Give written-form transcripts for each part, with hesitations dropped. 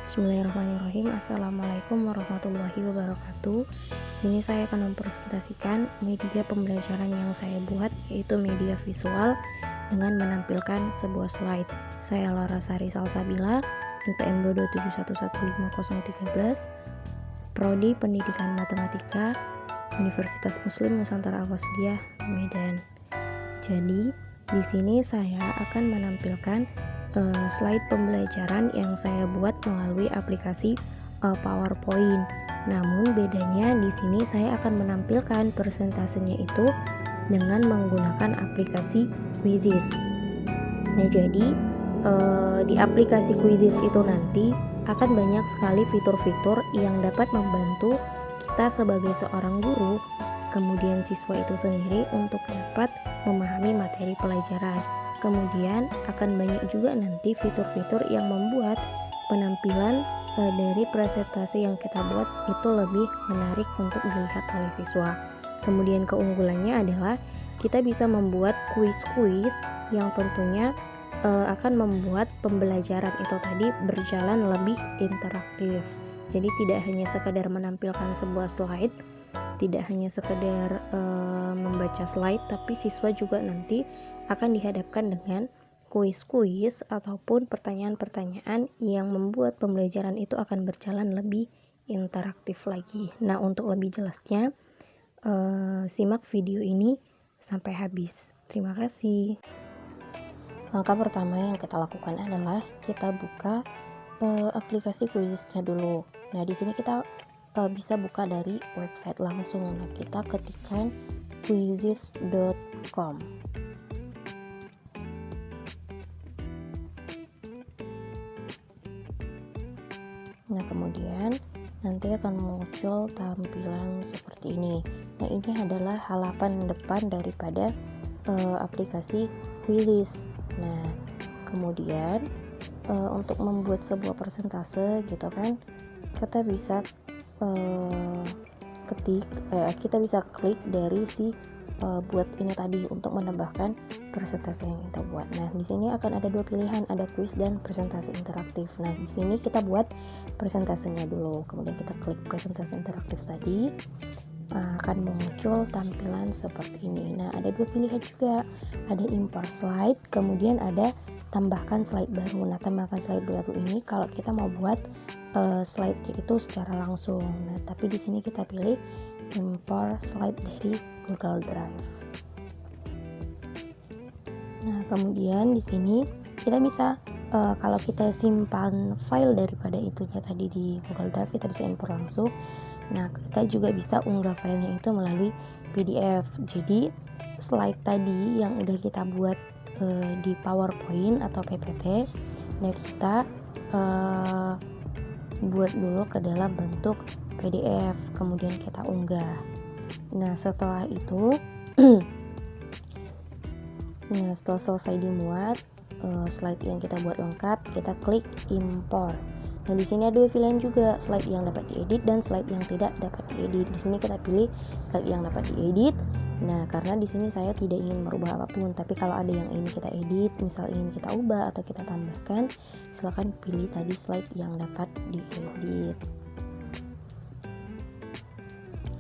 Bismillahirrahmanirrahim. Assalamualaikum warahmatullahi wabarakatuh. Sini saya akan mempresentasikan media pembelajaran yang saya buat, yaitu media visual dengan menampilkan sebuah slide. Saya Larasari Salsabila, NPM 227115013, Prodi Pendidikan Matematika, Universitas Muslim Nusantara Al-Wasdiyah, Medan. Jadi, di sini saya akan menampilkan slide pembelajaran yang saya buat melalui aplikasi PowerPoint. Namun bedanya di sini saya akan menampilkan presentasenya itu dengan menggunakan aplikasi Quizzes. Nah, jadi di aplikasi Quizzes itu nanti akan banyak sekali fitur-fitur yang dapat membantu kita sebagai seorang guru, kemudian siswa itu sendiri untuk dapat memahami materi pelajaran. Kemudian akan banyak juga nanti fitur-fitur yang membuat penampilan dari presentasi yang kita buat itu lebih menarik untuk dilihat oleh siswa. Kemudian keunggulannya adalah kita bisa membuat kuis-kuis yang tentunya akan membuat pembelajaran itu tadi berjalan lebih interaktif. Jadi tidak hanya sekedar menampilkan sebuah slide, tidak hanya sekedar membaca slide, tapi siswa juga nanti akan dihadapkan dengan kuis-kuis ataupun pertanyaan-pertanyaan yang membuat pembelajaran itu akan berjalan lebih interaktif lagi. Nah, untuk lebih jelasnya, simak video ini sampai habis. Terima kasih. Langkah pertama yang kita lakukan adalah kita buka aplikasi Quizzes-nya dulu. Nah, di sini kita bisa buka dari website langsung. Nah, kita ketikkan quizzes.com. Nah, kemudian nanti akan muncul tampilan seperti ini. Nah, ini adalah halaman depan daripada aplikasi Quizzes. Nah, kemudian untuk membuat sebuah persentase gitu kan, kita bisa kita bisa klik dari si buat ini tadi untuk menambahkan presentasi yang kita buat. Nah, di sini akan ada dua pilihan, ada quiz dan presentasi interaktif. Nah, di sini kita buat presentasenya dulu, kemudian kita klik presentasi interaktif tadi, akan muncul tampilan seperti ini. Nah, ada dua pilihan juga, ada import slide, kemudian ada tambahkan slide baru. Nah, tambahkan slide baru ini kalau kita mau buat slide itu secara langsung. Nah, tapi di sini kita pilih import slide dari Google Drive. Nah, kemudian di sini kita bisa kalau kita simpan file daripada itunya tadi di Google Drive, kita bisa import langsung. Nah, kita juga bisa unggah filenya itu melalui PDF. Jadi slide tadi yang udah kita buat di PowerPoint atau PPT, nah kita buat dulu ke dalam bentuk PDF, kemudian kita unggah. Nah, setelah itu setelah selesai dimuat slide yang kita buat lengkap, kita klik import. Nah, di sini ada dua pilihan juga, slide yang dapat diedit dan slide yang tidak dapat diedit. Di sini kita pilih slide yang dapat diedit. Nah, karena di sini saya tidak ingin merubah apapun, tapi kalau ada yang ingin kita edit, misal ingin kita ubah atau kita tambahkan, silakan pilih tadi slide yang dapat diedit.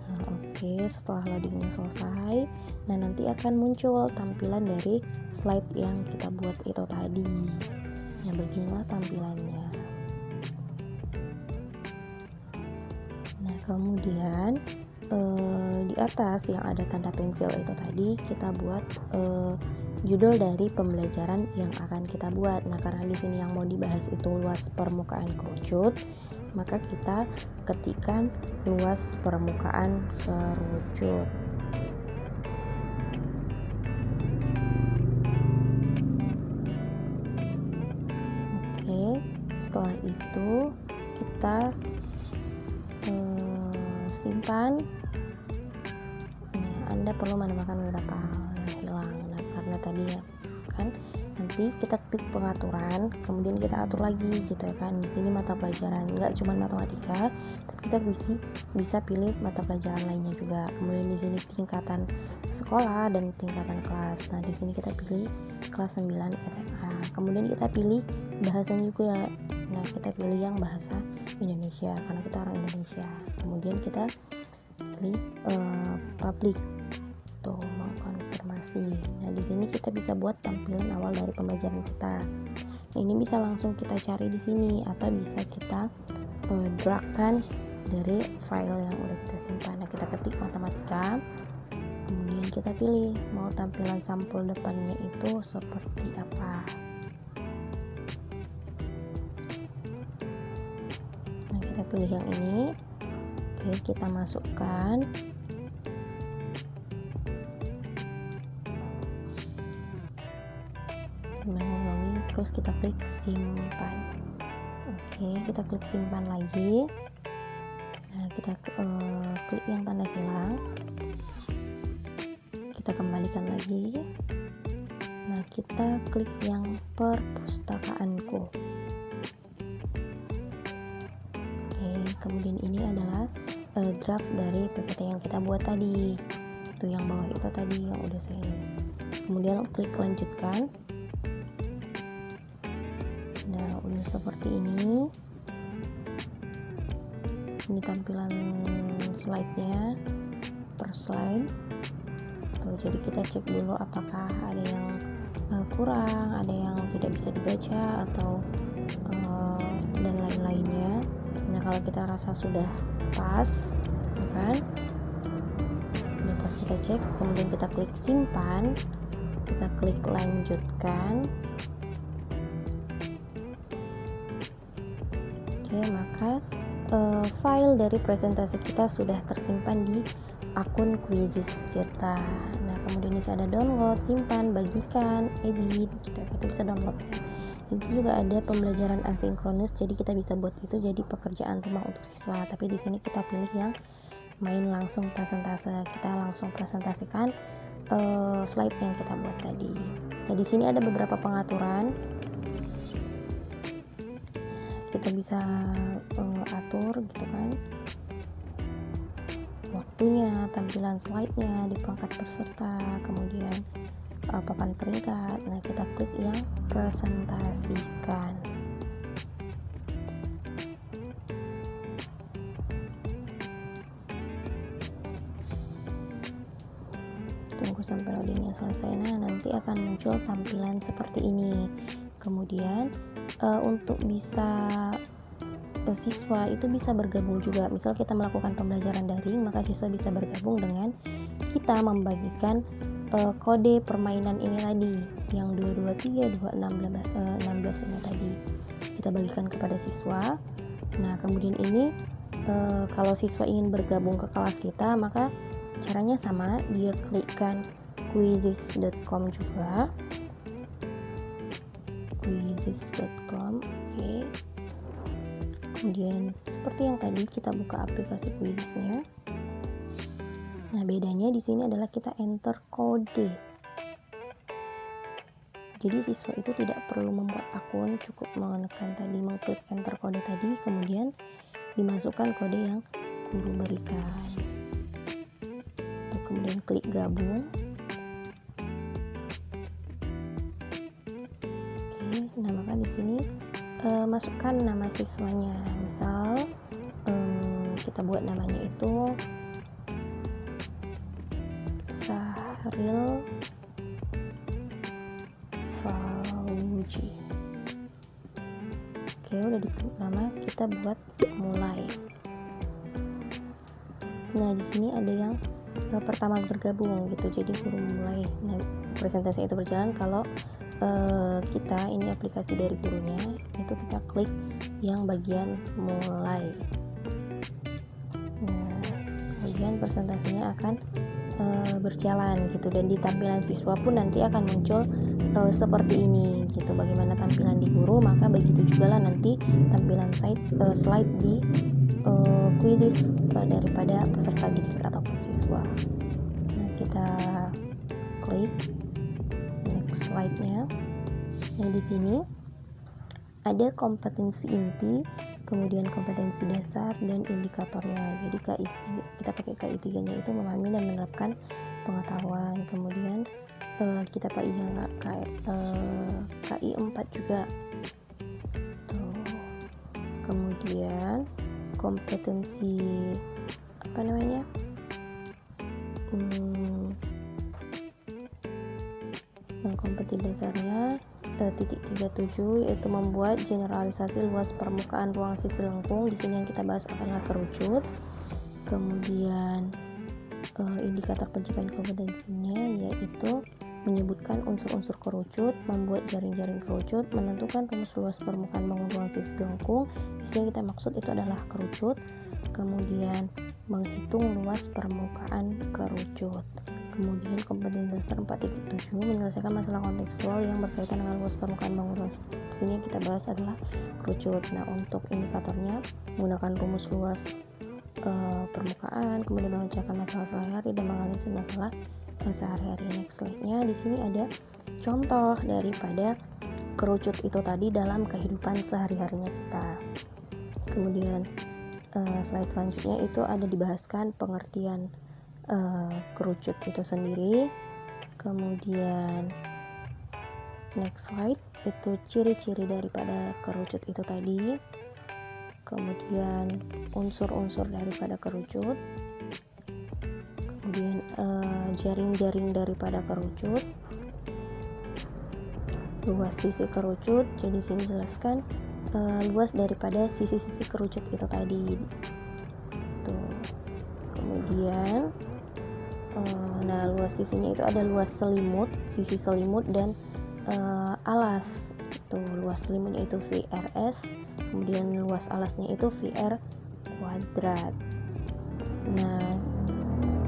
Nah, oke, setelah loadingnya selesai, nah nanti akan muncul tampilan dari slide yang kita buat itu tadi. Nah, beginilah tampilannya. Nah, kemudian di atas yang ada tanda pensil itu tadi kita buat judul dari pembelajaran yang akan kita buat. Nah, karena di sini yang mau dibahas itu luas permukaan kerucut, maka kita ketikkan luas permukaan kerucut. Oke, setelah itu kita simpan. Nah, Anda perlu menambahkan beberapa hal yang hilang. Nah, karena tadi ya kan, nanti kita klik pengaturan, kemudian kita atur lagi gitu ya kan. Di sini mata pelajaran nggak cuma matematika, tapi kita bisa pilih mata pelajaran lainnya juga. Kemudian di sini tingkatan sekolah dan tingkatan kelas. Nah, di sini kita pilih kelas 9 SMA. Kemudian kita pilih bahasanya juga. Nah, kita pilih yang bahasa Indonesia karena kita orang Indonesia. Kemudian kita pilih public, tuh mau konfirmasi. Nah, di sini kita bisa buat tampilan awal dari pembelajaran kita. Nah, ini bisa langsung kita cari di sini atau bisa kita dragkan dari file yang udah kita simpan. Nah, kita ketik matematika, kemudian kita pilih mau tampilan sampul depannya itu seperti apa. Nah, kita pilih yang ini. Oke, kita masukkan. Mengulangi, terus kita klik simpan. Oke, kita klik simpan lagi. Nah, kita klik yang tanda silang, kita kembalikan lagi. Nah, kita klik yang perpustakaanku. Oke, kemudian ini adalah draft dari PPT yang kita buat tadi, itu yang bawah itu tadi yang udah saya. Kemudian klik lanjutkan. Nah, udah seperti ini. Ini tampilan slide-nya per slide. Tuh, jadi kita cek dulu apakah ada yang kurang, ada yang tidak bisa dibaca atau dan lain-lainnya. Nah, kalau kita rasa sudah pas, kan? Nah, pas kita cek, kemudian kita klik simpan, kita klik lanjutkan. Oke, maka file dari presentasi kita sudah tersimpan di akun Quizizz kita. Nah, kemudian bisa ada download, simpan, bagikan, edit, kita bisa download. Itu juga ada pembelajaran asinkronus, jadi kita bisa buat itu jadi pekerjaan rumah untuk siswa. Tapi di sini kita pilih yang main langsung presentase, kita langsung presentasikan slide yang kita buat tadi. Nah, di sini ada beberapa pengaturan. Kita bisa atur gitu kan, waktunya, tampilan slide-nya, di perangkat peserta, kemudian papan peringkat. Nah, kita klik yang presentasikan. Tunggu sampai loadingnya selesai. Nah, nanti akan muncul tampilan seperti ini. Kemudian untuk bisa siswa itu bisa bergabung juga. Misal kita melakukan pembelajaran daring, maka siswa bisa bergabung dengan kita membagikan kode permainan ini tadi, yang 223, 216 ini tadi. Kita bagikan kepada siswa. Nah, kemudian ini kalau siswa ingin bergabung ke kelas kita, maka caranya sama, dia klikkan quizizz.com juga. quizizz.com. Oke. Kemudian seperti yang tadi kita buka aplikasi Quizizz-nya. Nah, bedanya di sini adalah kita enter kode. Jadi siswa itu tidak perlu membuat akun, cukup menekan tadi, mengklik enter kode tadi, kemudian dimasukkan kode yang guru berikan. Kemudian klik gabung. Oke, nah maka di sini masukkan nama siswanya. Misal kita buat namanya itu Sahril Fauji. Oke, udah diklik nama, kita buat mulai. Nah, di sini ada yang pertama bergabung gitu, jadi guru mulai. Nah, presentasi itu berjalan kalau kita ini aplikasi dari gurunya, itu kita klik yang bagian mulai. Nah, kemudian presentasinya akan berjalan gitu, dan di tampilan siswa pun nanti akan muncul seperti ini gitu. Bagaimana tampilan di guru, maka begitu juga lah nanti tampilan slide di Quizizz daripada peserta didik ataupun siswa. Nah, kita klik next slide-nya. Nah, di sini ada kompetensi inti, kemudian kompetensi dasar dan indikatornya. Jadi kita pakai KI3-nya itu memahami dan menerapkan pengetahuan. Kemudian kita pakai KI4 juga. Tuh. kemudian kompetensi yang kompetensi dasarnya titik 37, yaitu membuat generalisasi luas permukaan ruang sisi lengkung. Di sini yang kita bahas adalah kerucut. Kemudian indikator pencapaian kompetensinya yaitu menyebutkan unsur-unsur kerucut, membuat jaring-jaring kerucut, menentukan rumus luas permukaan bangun ruang sisi lengkung. Di sini kita maksud itu adalah kerucut. Kemudian menghitung luas permukaan kerucut. Kemudian kompetensi dasar 4.7, menyelesaikan masalah kontekstual yang berkaitan dengan luas permukaan bangun ruang. Di sini yang kita bahas adalah kerucut. Nah, untuk indikatornya menggunakan rumus luas permukaan, kemudian memecahkan masalah sehari-hari dan menganalisis masalah sehari-hari. Next slide-nya, di sini ada contoh daripada kerucut itu tadi dalam kehidupan sehari-harinya kita. Kemudian slide selanjutnya itu ada dibahaskan pengertian kerucut itu sendiri. Kemudian next slide itu ciri-ciri daripada kerucut itu tadi. Kemudian unsur-unsur daripada kerucut, kemudian jaring-jaring daripada kerucut, luas sisi kerucut. Jadi sini jelaskan luas daripada sisi-sisi kerucut itu tadi. Tuh. Kemudian nah, luas sisinya itu ada luas selimut, sisi selimut dan alas. Tuh, luas selimutnya itu VRS, kemudian luas alasnya itu VR kuadrat. Nah,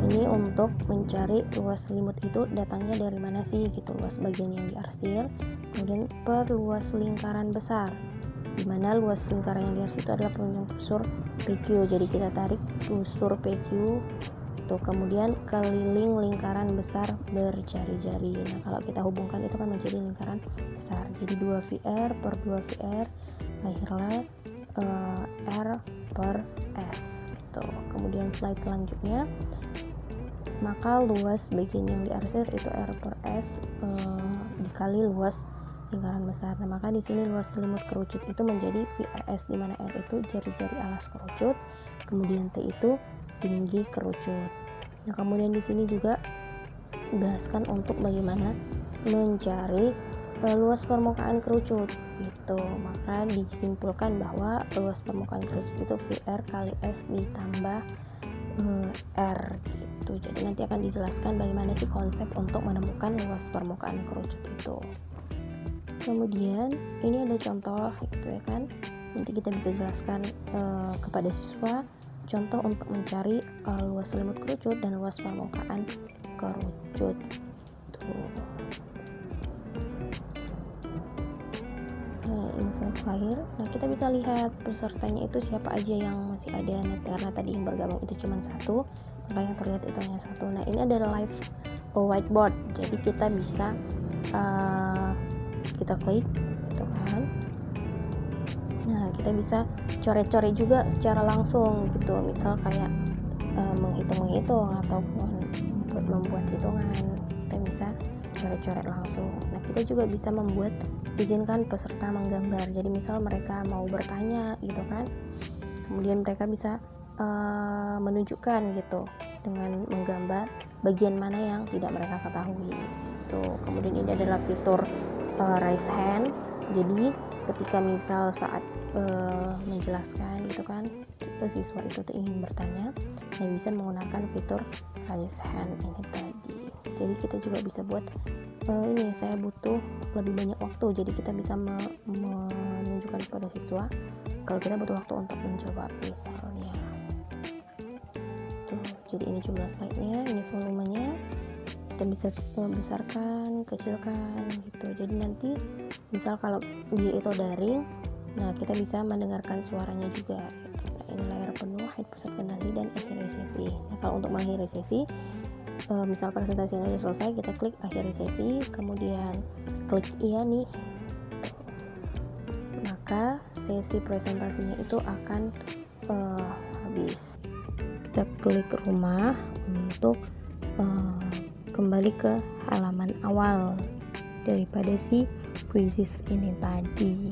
ini untuk mencari luas selimut itu datangnya dari mana sih gitu, luas bagian yang diarsir, kemudian per luas lingkaran besar, dimana luas lingkaran yang diarsir itu adalah penunjuk busur PQ. Jadi kita tarik busur PQ tuh, kemudian keliling lingkaran besar berjari-jari. Nah, kalau kita hubungkan itu kan menjadi lingkaran besar. Jadi 2VR per 2VR lahirlah R per S gitu. Kemudian slide selanjutnya, maka luas bagian yang diarsir itu R per S dikali luas lingkaran besar. Nah, maka di sini luas selimut kerucut itu menjadi VRS, di mana R itu jari-jari alas kerucut, kemudian T itu tinggi kerucut. Nah, kemudian di sini juga dibahaskan untuk bagaimana mencari luas permukaan kerucut gitu. Maka disimpulkan bahwa luas permukaan kerucut itu VR kali S ditambah R gitu. Jadi nanti akan dijelaskan bagaimana sih konsep untuk menemukan luas permukaan kerucut itu. Kemudian ini ada contoh gitu ya kan. Nanti kita bisa jelaskan kepada siswa contoh untuk mencari luas selimut kerucut dan luas permukaan kerucut. Tuh. Nah, ini slide terakhir. Nah, kita bisa lihat pesertanya itu siapa aja yang masih ada. Nah, karena tadi yang bergabung itu cuma satu, maka yang terlihat itu hanya satu. Nah, ini adalah live whiteboard. Jadi kita bisa kita klik gitu kan. Nah, kita bisa coret-coret juga secara langsung gitu, misal kayak menghitung ataupun membuat hitungan, kita bisa coret-coret langsung. Nah, kita juga bisa membuat, izinkan peserta menggambar. Jadi misal mereka mau bertanya gitu kan, kemudian mereka bisa menunjukkan gitu dengan menggambar bagian mana yang tidak mereka ketahui gitu. Kemudian ini adalah fitur raise hand. Jadi ketika misal saat menjelaskan gitu kan, siswa itu ingin bertanya, dan bisa menggunakan fitur raise hand ini tadi. Jadi kita juga bisa buat ini, saya butuh lebih banyak waktu, jadi kita bisa menunjukkan kepada siswa kalau kita butuh waktu untuk menjawab misalnya. Tuh, jadi ini jumlah slide-nya, ini volumenya, kita bisa besarkan, kecilkan gitu. Jadi nanti misal kalau dia itu daring, nah kita bisa mendengarkan suaranya juga gitu. Nah, ini layar penuh, hide pusat kendali dan akhiri sesi. Nah, kalau untuk mengakhiri sesi, misal presentasi sudah selesai, kita klik akhiri sesi, kemudian klik iya nih, maka sesi presentasinya itu akan habis. Kita klik rumah untuk kembali ke halaman awal daripada si quizzes ini tadi.